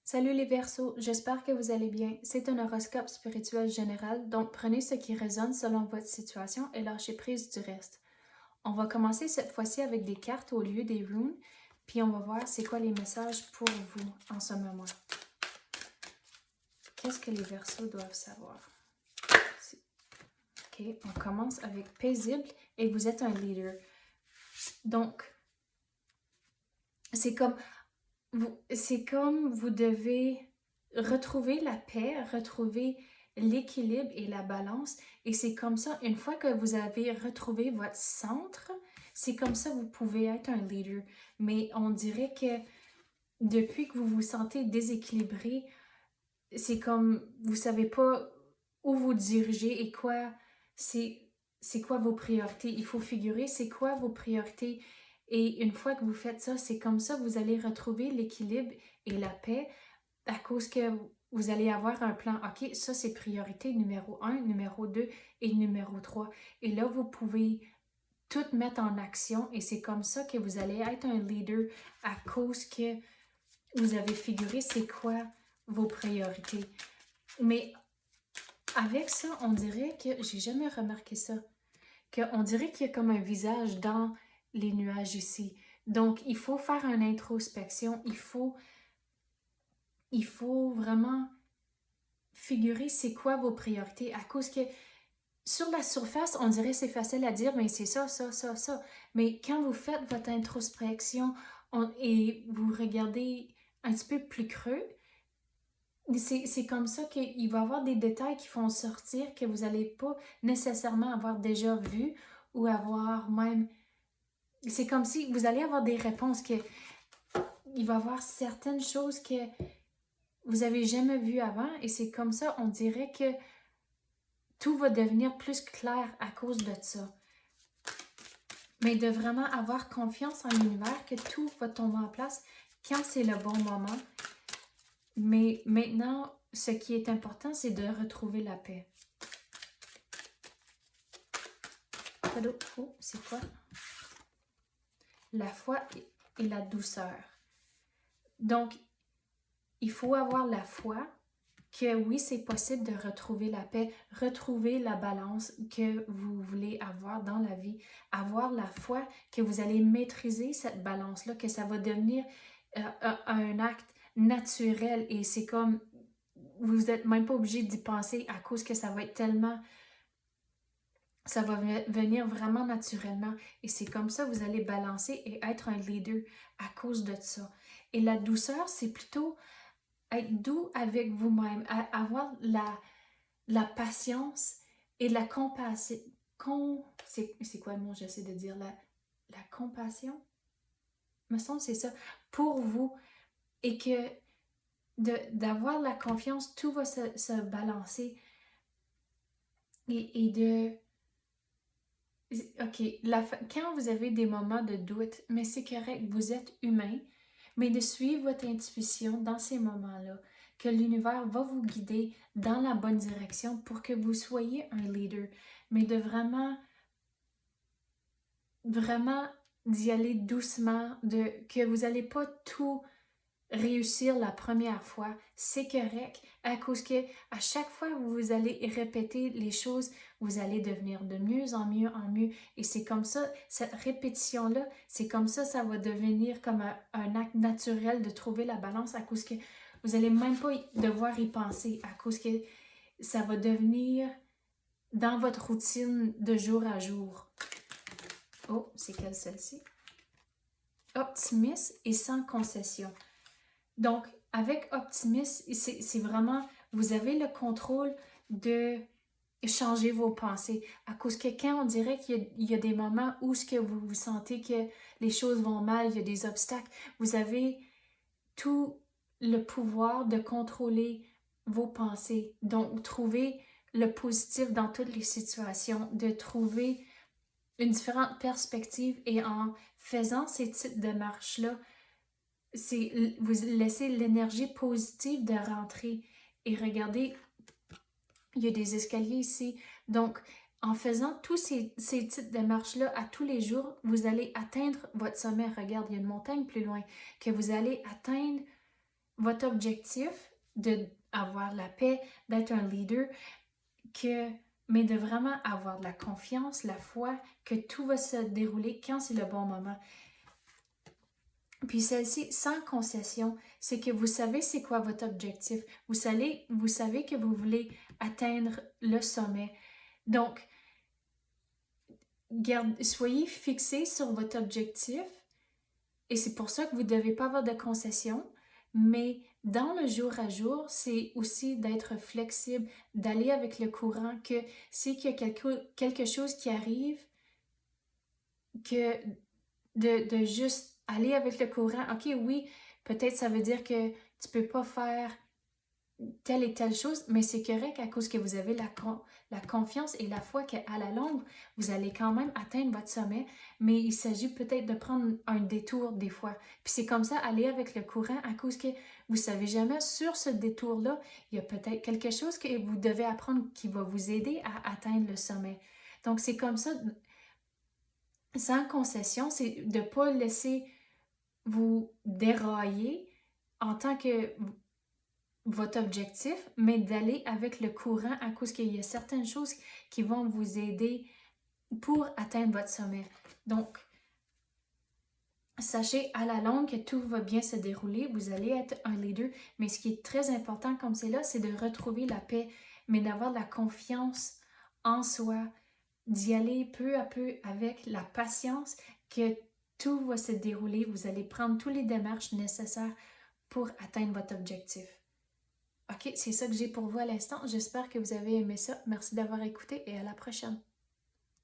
Salut les Verseaux, j'espère que vous allez bien. C'est un horoscope spirituel général, donc prenez ce qui résonne selon votre situation et lâchez prise du reste. On va commencer cette fois-ci avec des cartes au lieu des runes, puis on va voir c'est quoi les messages pour vous en ce moment. Qu'est-ce que les Verseaux doivent savoir? Ok, on commence avec paisible et vous êtes un leader. Donc, c'est comme vous devez retrouver la paix, retrouver l'équilibre et la balance. Et c'est comme ça, une fois que vous avez retrouvé votre centre, c'est comme ça que vous pouvez être un leader. Mais on dirait que depuis que vous vous sentez déséquilibré, c'est comme vous savez pas où vous dirigez et quoi, c'est quoi vos priorités. Il faut figurer c'est quoi vos priorités. Et une fois que vous faites ça, c'est comme ça que vous allez retrouver l'équilibre et la paix à cause que vous allez avoir un plan. OK, ça c'est priorité numéro un, numéro 2 et numéro 3. Et là, vous pouvez tout mettre en action et c'est comme ça que vous allez être un leader à cause que vous avez figuré c'est quoi vos priorités. Mais avec ça, on dirait que j'ai jamais remarqué ça. On dirait qu'il y a comme un visage dans les nuages ici. Donc, il faut faire une introspection. Il faut vraiment figurer c'est quoi vos priorités. À cause que sur la surface, on dirait c'est facile à dire, mais c'est ça, ça, ça, ça. Mais quand vous faites votre introspection et vous regardez un petit peu plus creux, c'est comme ça qu'il va y avoir des détails qui vont sortir que vous n'allez pas nécessairement avoir déjà vu ou avoir même... C'est comme si vous allez avoir des réponses que il va y avoir certaines choses que vous avez jamais vues avant et c'est comme ça, on dirait que tout va devenir plus clair à cause de ça. Mais de vraiment avoir confiance en l'univers, que tout va tomber en place quand c'est le bon moment. Mais maintenant, ce qui est important, c'est de retrouver la paix. Oh, c'est quoi? La foi et la douceur. Donc, il faut avoir la foi que oui, c'est possible de retrouver la paix, retrouver la balance que vous voulez avoir dans la vie, avoir la foi que vous allez maîtriser cette balance-là, que ça va devenir un acte naturel et c'est comme, vous n'êtes même pas obligé d'y penser à cause que ça va être tellement, ça va venir vraiment naturellement et c'est comme ça que vous allez balancer et être un leader à cause de ça. Et la douceur, c'est plutôt être doux avec vous-même, avoir la patience et la compassion. C'est quoi le mot j'essaie de dire? La compassion? Me semble que c'est ça. Pour vous. Et que d'avoir la confiance, tout va se balancer. Et de... OK, quand vous avez des moments de doute, mais c'est correct, vous êtes humain, mais de suivre votre intuition dans ces moments-là, que l'univers va vous guider dans la bonne direction pour que vous soyez un leader, mais de vraiment, vraiment d'y aller doucement, que vous n'allez pas tout réussir la première fois, c'est correct, à cause que à chaque fois que vous allez répéter les choses, vous allez devenir de mieux en mieux en mieux. Et c'est comme ça, cette répétition-là, c'est comme ça va devenir comme un acte naturel de trouver la balance à cause que vous allez même pas devoir y penser, à cause que ça va devenir dans votre routine de jour à jour. Oh, c'est quelle celle-ci? Optimiste et sans concession. Donc, avec optimisme, c'est vraiment, vous avez le contrôle de changer vos pensées. À cause que quand on dirait qu'il y a des moments où ce que vous sentez que les choses vont mal, il y a des obstacles, vous avez tout le pouvoir de contrôler vos pensées. Donc, trouver le positif dans toutes les situations, de trouver une différente perspective et en faisant ces types de marches-là, vous laissez l'énergie positive de rentrer. Et regardez, il y a des escaliers ici. Donc, en faisant tous ces petites démarches-là à tous les jours, vous allez atteindre votre sommet. Regarde, il y a une montagne plus loin que vous allez atteindre votre objectif de avoir la paix, d'être un leader, mais de vraiment avoir de la confiance, la foi, que tout va se dérouler quand c'est le bon moment. Puis celle-ci, sans concession, c'est que vous savez c'est quoi votre objectif. Vous savez que vous voulez atteindre le sommet. Donc, soyez fixés sur votre objectif et c'est pour ça que vous ne devez pas avoir de concession. Mais dans le jour à jour, c'est aussi d'être flexible, d'aller avec le courant, que c'est qu'il y a quelque chose qui arrive, que de juste aller avec le courant. OK, oui, peut-être ça veut dire que tu peux pas faire telle et telle chose, mais c'est correct à cause que vous avez la confiance et la foi qu'à la longue, vous allez quand même atteindre votre sommet, mais il s'agit peut-être de prendre un détour des fois. Puis c'est comme ça, aller avec le courant à cause que vous savez jamais sur ce détour-là, il y a peut-être quelque chose que vous devez apprendre qui va vous aider à atteindre le sommet. Donc c'est comme ça, sans concession, c'est de ne pas laisser vous dérailler en tant que votre objectif, mais d'aller avec le courant à cause qu'il y a certaines choses qui vont vous aider pour atteindre votre sommet. Donc, sachez à la longue que tout va bien se dérouler, vous allez être un leader, mais ce qui est très important comme c'est là, c'est de retrouver la paix, mais d'avoir de la confiance en soi, d'y aller peu à peu avec la patience que tout va se dérouler, vous allez prendre toutes les démarches nécessaires pour atteindre votre objectif. OK, c'est ça que j'ai pour vous à l'instant. J'espère que vous avez aimé ça. Merci d'avoir écouté et à la prochaine.